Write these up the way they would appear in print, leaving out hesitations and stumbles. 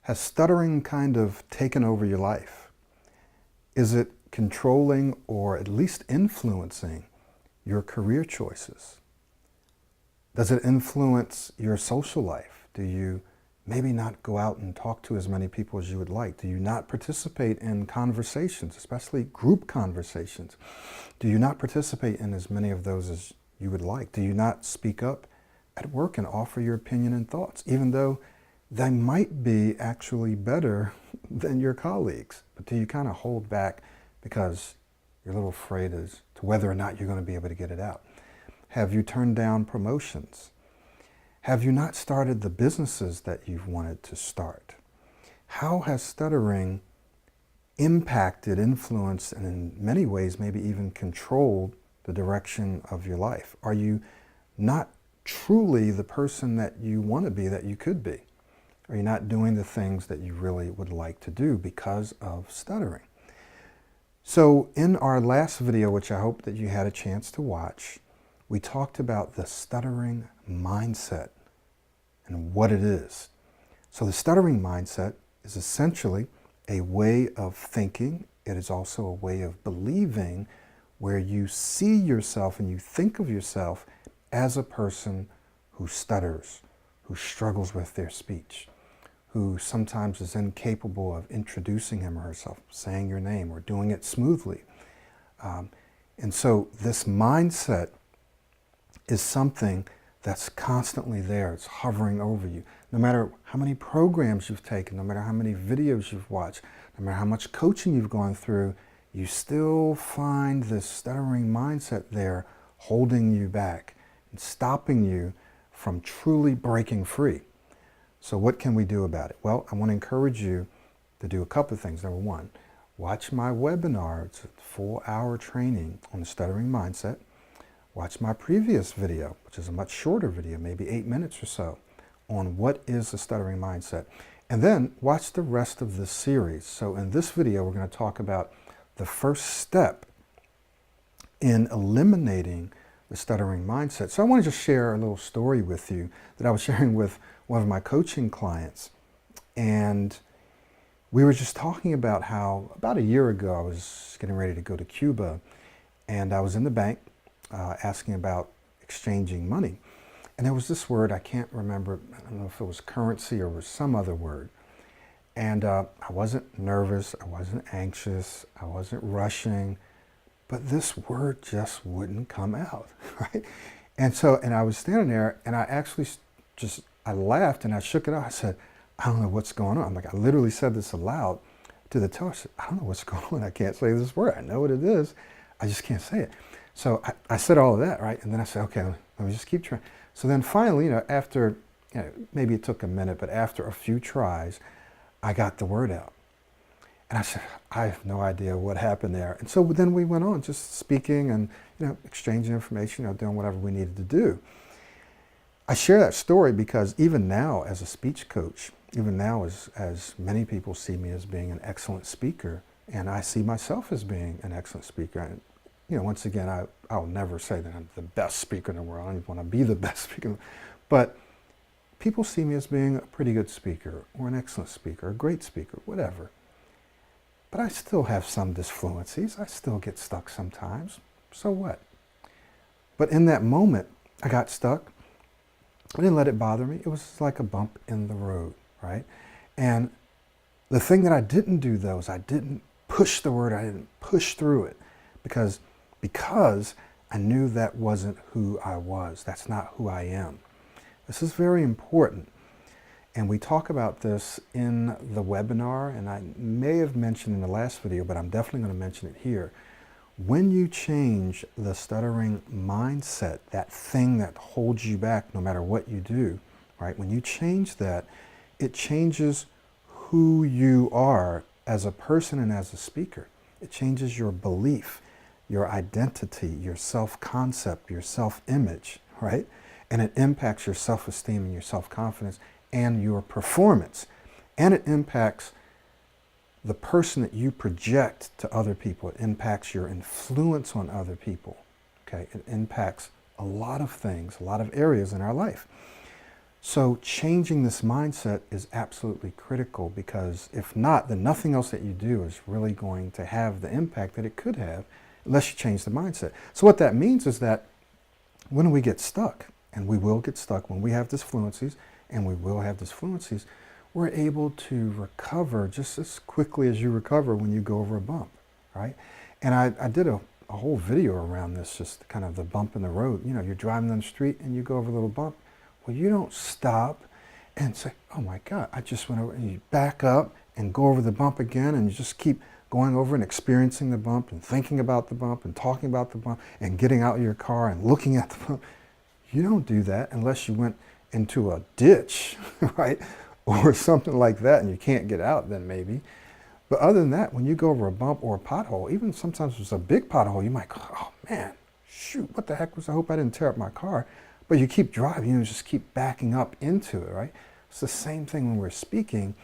Has stuttering kind of taken over your life? Is it controlling or at least influencing your career choices? Does it influence your social life? Do you maybe not go out and talk to as many people as you would like? Do you not participate in conversations, especially group conversations? Do you not participate in as many of those as you would like? Do you not speak up at work and offer your opinion and thoughts, even though they might be actually better than your colleagues? But do you kind of hold back because you're a little afraid as to whether or not you're going to be able to get it out? Have you turned down promotions? Have you not started the businesses that you've wanted to start? How has stuttering impacted, influenced, and in many ways maybe even controlled the direction of your life? Are you not truly the person that you want to be, that you could be? Are you not doing the things that you really would like to do because of stuttering? So in our last video, which I hope that you had a chance to watch, we talked about the stuttering mindset and what it is. So the stuttering mindset is essentially a way of thinking. It is also a way of believing, where you see yourself and you think of yourself as a person who stutters, who struggles with their speech, who sometimes is incapable of introducing him or herself, saying your name, or doing it smoothly. And so this mindset is something that's constantly there. It's hovering over you. No matter how many programs you've taken, no matter how many videos you've watched, no matter how much coaching you've gone through, you still find this stuttering mindset there holding you back and stopping you from truly breaking free. So what can we do about it? Well, I want to encourage you to do a couple of things. Number one, watch my webinar. It's a 4-hour training on the stuttering mindset. Watch my previous video, which is a much shorter video, maybe 8 minutes or so, on what is the stuttering mindset. And then watch the rest of this series. So in this video, we're going to talk about the first step in eliminating the stuttering mindset. So I want to just share a little story with you that I was sharing with one of my coaching clients. And we were just talking about how about a year ago, I was getting ready to go to Cuba, and I was in the bank asking about exchanging money. And there was this word, I can't remember, I don't know if it was currency or was some other word. And I wasn't nervous, I wasn't anxious, I wasn't rushing, but this word just wouldn't come out, right? And I was standing there, and I actually I laughed and I shook it off. I said, I don't know what's going on. I literally said this aloud to the teller. I said, I don't know what's going on. I can't say this word. I know what it is. I just can't say it. So I said all of that, right? And then I said, okay, let me just keep trying. So then finally, after, maybe it took a minute, but after a few tries, I got the word out. And I said, I have no idea what happened there. And so then we went on just speaking and, exchanging information, doing whatever we needed to do. I share that story because even now as a speech coach, even now as many people see me as being an excellent speaker, and I see myself as being an excellent speaker. And, once again, I'll never say that I'm the best speaker in the world. I don't even want to be the best speaker. But people see me as being a pretty good speaker, or an excellent speaker, a great speaker, whatever. But I still have some disfluencies. I still get stuck sometimes. So what? But in that moment, I got stuck. I didn't let it bother me. It was like a bump in the road, right? And the thing that I didn't do, though, is I didn't push the word. I didn't push through it because I knew that wasn't who I was. That's not who I am. This is very important. And we talk about this in the webinar, and I may have mentioned in the last video, but I'm definitely going to mention it here. When you change the stuttering mindset, that thing that holds you back no matter what you do, right? When you change that, it changes who you are as a person and as a speaker. It changes your belief, your identity, your self-concept, your self-image, right? And it impacts your self-esteem and your self-confidence and your performance. And it impacts the person that you project to other people. It impacts your influence on other people. Okay? It impacts a lot of things, a lot of areas in our life. So changing this mindset is absolutely critical, because if not, then nothing else that you do is really going to have the impact that it could have unless you change the mindset. So what that means is that when we get stuck, and we will get stuck when we have disfluencies, and we will have disfluencies, we're able to recover just as quickly as you recover when you go over a bump, right? And I did a whole video around this, just kind of the bump in the road. You know, you're driving down the street and you go over a little bump. Well, you don't stop and say, oh my God, I just went over, and you back up and go over the bump again, and you just keep going over and experiencing the bump and thinking about the bump and talking about the bump and getting out of your car and looking at the bump. You don't do that unless you went into a ditch, right? Or something like that, and you can't get out, then maybe. But other than that, when you go over a bump or a pothole, even sometimes if it's a big pothole, you might go, oh man, shoot, what the heck was, I hope I didn't tear up my car. But you keep driving, you just keep backing up into it, right? It's the same thing when we're speaking.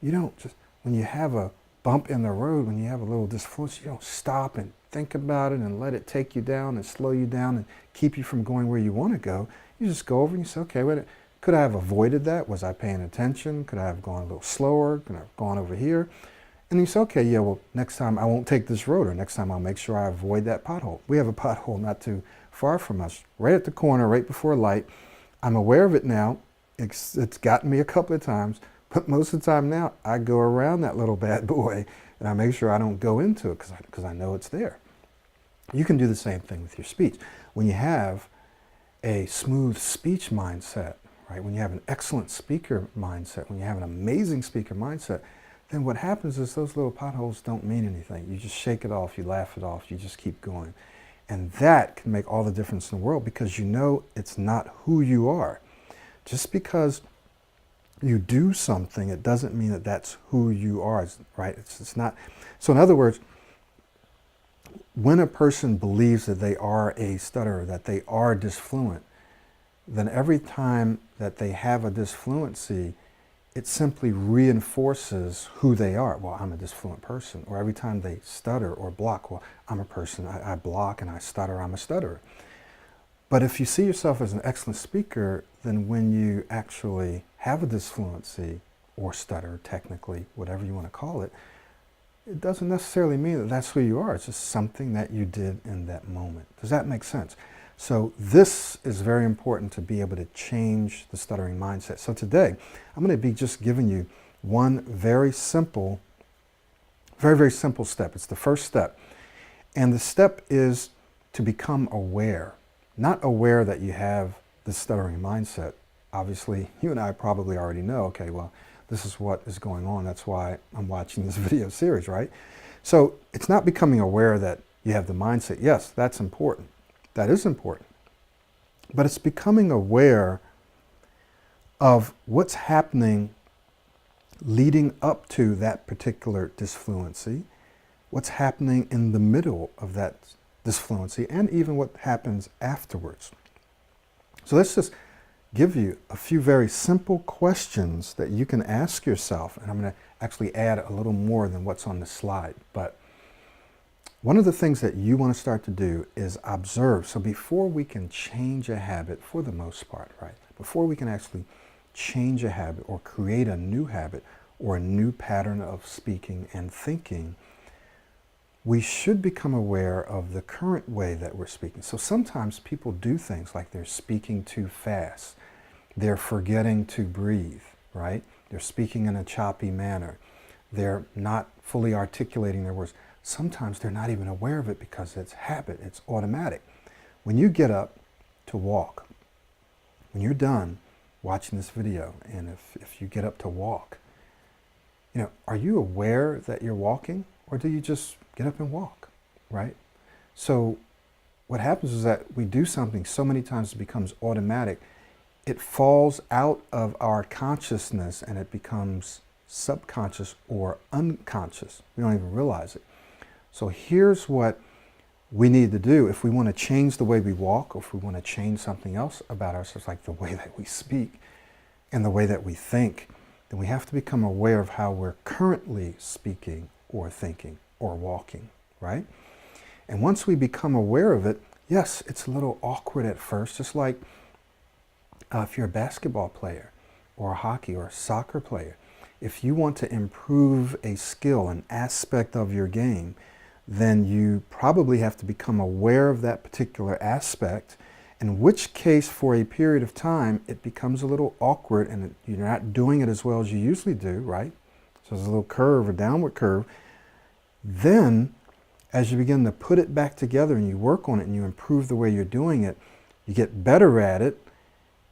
You don't just, when you have a bump in the road, when you have a little disfluency, you don't stop and think about it and let it take you down and slow you down and keep you from going where you want to go. You just go over and you say, okay, wait, could I have avoided that? Was I paying attention? Could I have gone a little slower? Could I have gone over here? And you say, okay, yeah, well, next time I won't take this road, or next time I'll make sure I avoid that pothole. We have a pothole not too far from us, right at the corner, right before a light. I'm aware of it now. It's gotten me a couple of times, but most of the time now, I go around that little bad boy and I make sure I don't go into it because I know it's there. You can do the same thing with your speech. When you have a smooth speech mindset, right? When you have an excellent speaker mindset, when you have an amazing speaker mindset, then what happens is those little potholes don't mean anything. You just shake it off, you laugh it off, you just keep going. And that can make all the difference in the world, because you know it's not who you are. Just because you do something, it doesn't mean that that's who you are, right? It's not. So in other words, when a person believes that they are a stutterer, that they are disfluent, then every time that they have a disfluency, it simply reinforces who they are. Well, I'm a disfluent person. Or every time they stutter or block, well, I'm a person, I block and I stutter, I'm a stutterer. But if you see yourself as an excellent speaker, then when you actually have a disfluency or stutter, technically, whatever you want to call it, it doesn't necessarily mean that that's who you are. It's just something that you did in that moment. Does that make sense? So this is very important, to be able to change the stuttering mindset. So today, I'm going to be just giving you one very simple, very simple step. It's the first step. And the step is to become aware. Not aware that you have the stuttering mindset. Obviously, you and I probably already know, okay, well, this is what is going on. That's why I'm watching this video series, right? So it's not becoming aware that you have the mindset. Yes, that's important. That is important. But it's becoming aware of what's happening leading up to that particular disfluency, what's happening in the middle of that disfluency, and even what happens afterwards. So let's just give you a few very simple questions that you can ask yourself. And I'm going to actually add a little more than what's on the slide. But one of the things that you want to start to do is observe. So before we can change a habit, for the most part, right? Before we can actually change a habit or create a new habit or a new pattern of speaking and thinking, we should become aware of the current way that we're speaking. So sometimes people do things like they're speaking too fast. They're forgetting to breathe, right? They're speaking in a choppy manner. They're not fully articulating their words. Sometimes they're not even aware of it because it's habit, it's automatic. When you get up to walk, when you're done watching this video, and if you get up to walk, you know, are you aware that you're walking, or do you just get up and walk, right? So what happens is that we do something so many times it becomes automatic. It falls out of our consciousness and it becomes subconscious or unconscious. We don't even realize it. So here's what we need to do if we want to change the way we walk, or if we want to change something else about ourselves, like the way that we speak and the way that we think, then we have to become aware of how we're currently speaking or thinking or walking, right? And once we become aware of it, yes, it's a little awkward at first, just like If you're a basketball player or a hockey or a soccer player, if you want to improve a skill, an aspect of your game, then you probably have to become aware of that particular aspect, in which case for a period of time it becomes a little awkward and you're not doing it as well as you usually do, right? So there's a little curve, a downward curve. Then as you begin to put it back together and you work on it and you improve the way you're doing it, you get better at it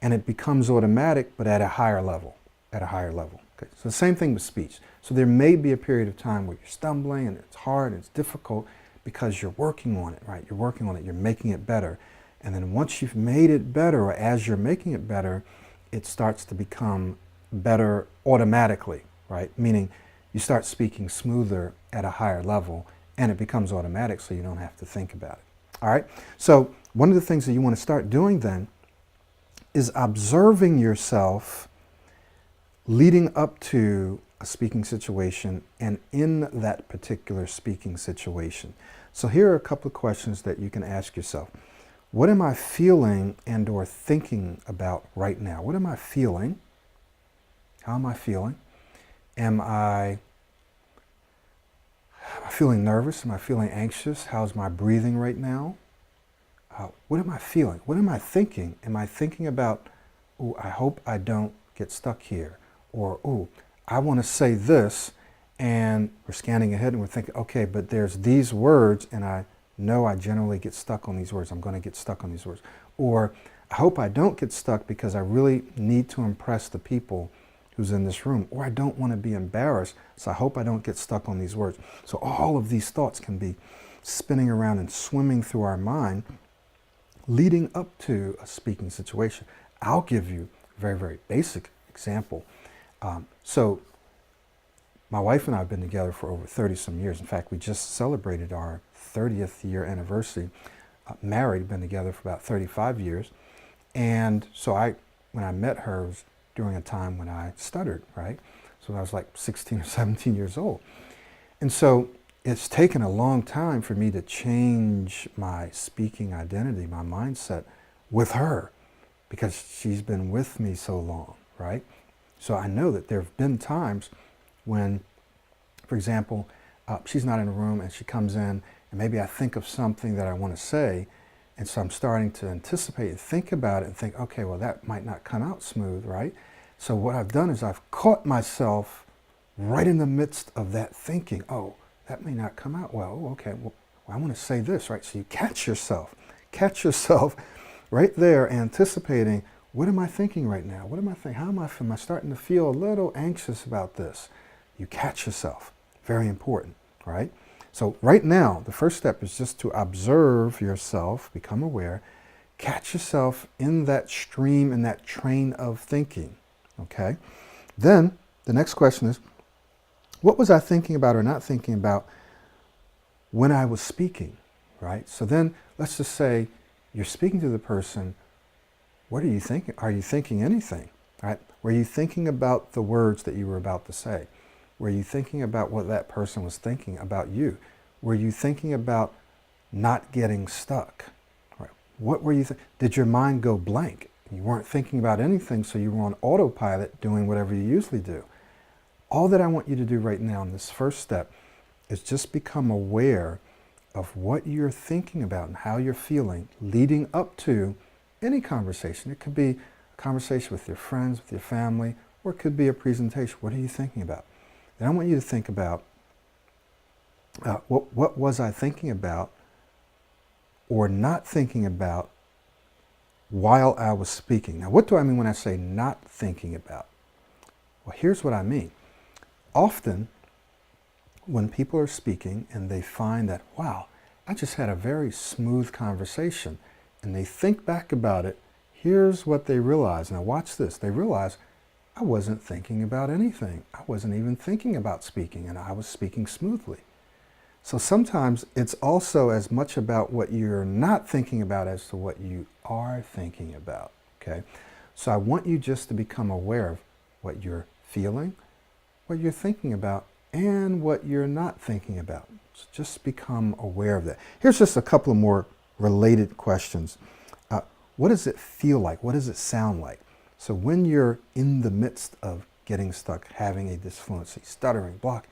and it becomes automatic, but at a higher level, Okay. So the same thing with speech. So there may be a period of time where you're stumbling and it's hard and it's difficult because you're working on it, right? You're working on it, you're making it better. And then once you've made it better, or as you're making it better, it starts to become better automatically, right? Meaning you start speaking smoother at a higher level and it becomes automatic so you don't have to think about it. All right? So one of the things that you want to start doing then is observing yourself leading up to a speaking situation and in that particular speaking situation. So here are a couple of questions that you can ask yourself. What am I feeling and or thinking about right now? What am I feeling? How am I feeling? Am I feeling nervous? Am I feeling anxious? How's my breathing right now? What am I feeling? What am I thinking? Am I thinking about, oh, I hope I don't get stuck here? Or, oh, I want to say this, and we're scanning ahead and we're thinking, okay, but there's these words, and I know I generally get stuck on these words. I'm going to get stuck on these words. Or, I hope I don't get stuck because I really need to impress the people who's in this room. Or I don't want to be embarrassed, so I hope I don't get stuck on these words. So all of these thoughts can be spinning around and swimming through our mind leading up to a speaking situation. I'll give you a very, very basic example. So my wife and I have been together for over 30-some years. In fact, we just celebrated our 30th year anniversary. Married, been together for about 35 years. And so when I met her, it was during a time when I stuttered, right? So I was like 16 or 17 years old. And so it's taken a long time for me to change my speaking identity, my mindset with her, because she's been with me so long, right? So I know that there have been times when, for example, she's not in a room and she comes in and maybe I think of something that I want to say, and so I'm starting to anticipate and think about it and think, okay, well, that might not come out smooth, right? So what I've done is I've caught myself right in the midst of that thinking, oh, that may not come out well. Oh, okay, well, I want to say this, right? So you catch yourself right there anticipating, what am I thinking right now? What am I thinking? How am I starting to feel a little anxious about this? You catch yourself. Very important, right? So right now, the first step is just to observe yourself, become aware, catch yourself in that stream, in that train of thinking, okay? Then the next question is, what was I thinking about or not thinking about when I was speaking, right? So then let's just say you're speaking to the person. What are you thinking? Are you thinking anything, right? Were you thinking about the words that you were about to say? Were you thinking about what that person was thinking about you? Were you thinking about not getting stuck? Right? What were you Did your mind go blank? You weren't thinking about anything, so you were on autopilot doing whatever you usually do. All that I want you to do right now in this first step is just become aware of what you're thinking about and how you're feeling leading up to any conversation. It could be a conversation with your friends, with your family, or it could be a presentation. What are you thinking about? Then I want you to think about what was I thinking about or not thinking about while I was speaking. Now, what do I mean when I say not thinking about? Well, here's what I mean. Often, when people are speaking and they find that, wow, I just had a very smooth conversation, and they think back about it, here's what they realize. Now watch this. They realize, I wasn't thinking about anything. I wasn't even thinking about speaking, and I was speaking smoothly. So sometimes it's also as much about what you're not thinking about as to what you are thinking about, okay? So I want you just to become aware of what you're feeling, what you're thinking about, and what you're not thinking about. So just become aware of that. Here's just a couple of more related questions. What does it feel like? What does it sound like? So when you're in the midst of getting stuck, having a disfluency, stuttering, block,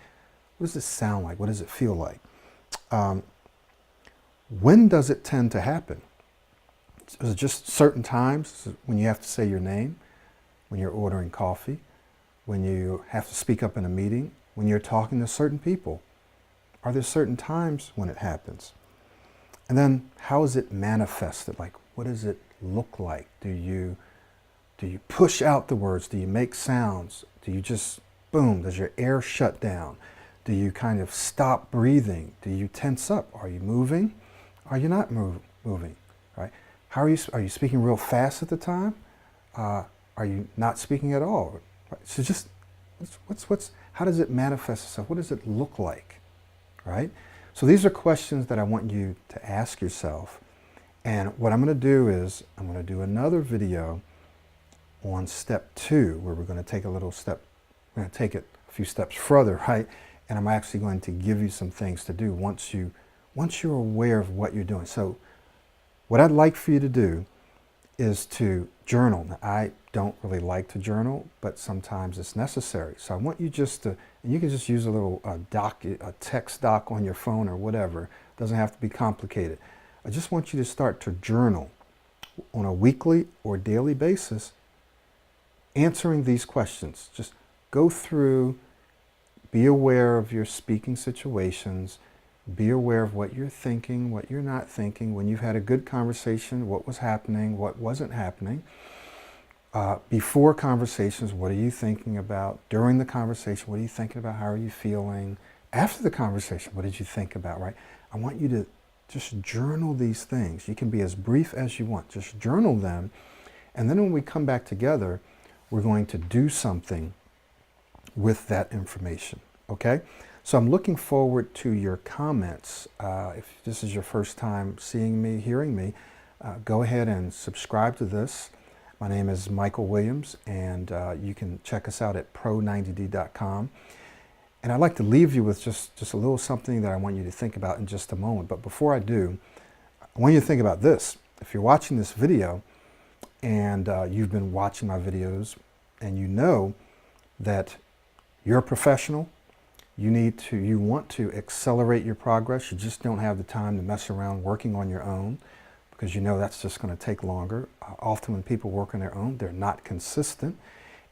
what does this sound like? What does it feel like? When does it tend to happen? Is it just certain times when you have to say your name, when you're ordering coffee, when you have to speak up in a meeting, when you're talking to certain people? Are there certain times when it happens? And then how is it manifested? Like, what does it look like? Do you push out the words? Do you make sounds? Do you just, boom, does your air shut down? Do you kind of stop breathing? Do you tense up? Are you moving? Are you not moving? Right? Are you speaking real fast at the time? Are you not speaking at all? Right? So just, how does it manifest itself? What does it look like? Right? So these are questions that I want you to ask yourself. And what I'm going to do is, I'm going to do another video on step 2, where we're going to take a little step, we're going to take it a few steps further, right? And I'm actually going to give you some things to do once you're aware of what you're doing. So what I'd like for you to do is to journal. Now, I don't really like to journal, but sometimes it's necessary. So I want you just to, and you can just use a little a text doc on your phone or whatever. It doesn't have to be complicated. I just want you to start to journal on a weekly or daily basis, answering these questions. Just go through, be aware of your speaking situations, be aware of what you're thinking, what you're not thinking, when you've had a good conversation, what was happening, what wasn't happening. Before conversations, what are you thinking about? During the conversation, what are you thinking about? How are you feeling? After the conversation, what did you think about, right? I want you to just journal these things. You can be as brief as you want. Just journal them. And then when we come back together, we're going to do something with that information, okay? So I'm looking forward to your comments. If this is your first time seeing me, hearing me, go ahead and subscribe to this. My name is Michael Williams, and you can check us out at pro90d.com. And I'd like to leave you with just a little something that I want you to think about in just a moment. But before I do, I want you to think about this. If you're watching this video and you've been watching my videos and you know that you're a professional, you want to accelerate your progress, you just don't have the time to mess around working on your own, because you know that's just going to take longer. Often when people work on their own, they're not consistent.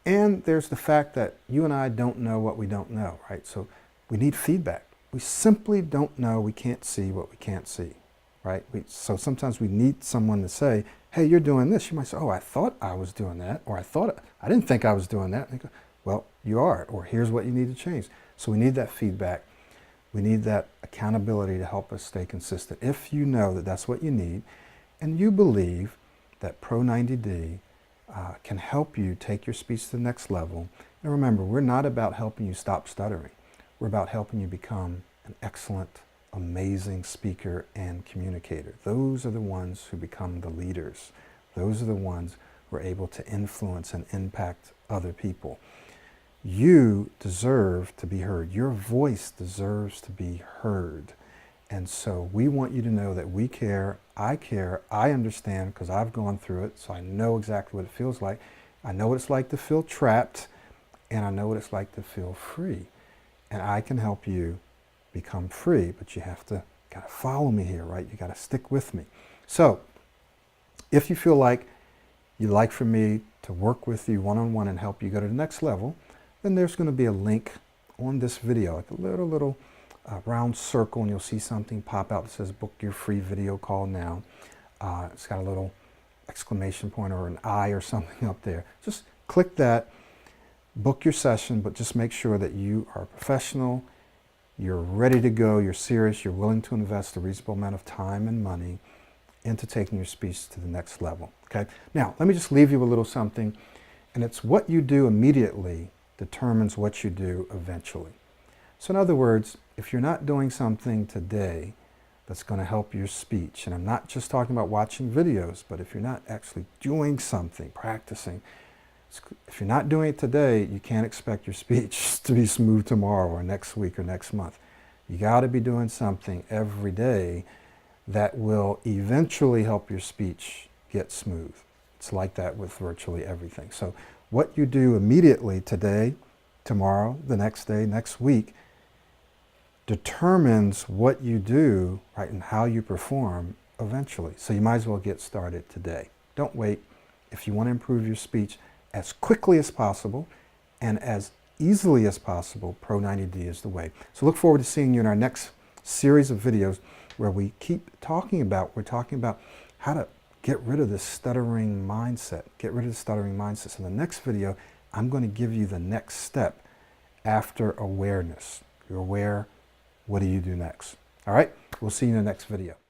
And there's the fact that you and I don't know what we don't know, right? So we need feedback. We simply don't know, we can't see what we can't see, right? So sometimes we need someone to say, hey, you're doing this. You might say, oh, I thought I was doing that, or I didn't think I was doing that. And they go, well, you are, or here's what you need to change. So we need that feedback. We need that accountability to help us stay consistent. If you know that that's what you need, and you believe that Pro90D can help you take your speech to the next level. And remember, we're not about helping you stop stuttering. We're about helping you become an excellent, amazing speaker and communicator. Those are the ones who become the leaders. Those are the ones who are able to influence and impact other people. You deserve to be heard. Your voice deserves to be heard. And so we want you to know that we care, I understand, because I've gone through it, so I know exactly what it feels like. I know what it's like to feel trapped, and I know what it's like to feel free. And I can help you become free, but you have to kind of follow me here, right? You got to stick with me. So if you feel like you'd like for me to work with you one-on-one and help you go to the next level, then there's going to be a link on this video, like a little round circle, and you'll see something pop out that says book your free video call now. It's got a little exclamation point or an I or something up there. Just click that, book your session, but just make sure that you are a professional, you're ready to go, you're serious, you're willing to invest a reasonable amount of time and money into taking your speech to the next level. Okay? Now, let me just leave you with a little something, and it's what you do immediately determines what you do eventually. So in other words, if you're not doing something today that's going to help your speech, and I'm not just talking about watching videos, but if you're not actually doing something, practicing, if you're not doing it today, you can't expect your speech to be smooth tomorrow or next week or next month. You got to be doing something every day that will eventually help your speech get smooth. It's like that with virtually everything. So what you do immediately today, tomorrow, the next day, next week, determines what you do, right, and how you perform eventually. So you might as well get started today. Don't wait. If you want to improve your speech as quickly as possible and as easily as possible, Pro 90D is the way. So look forward to seeing you in our next series of videos where we keep talking about, how to get rid of this stuttering mindset. Get rid of the stuttering mindset. So in the next video, I'm going to give you the next step after awareness. You're aware. What do you do next? All right, we'll see you in the next video.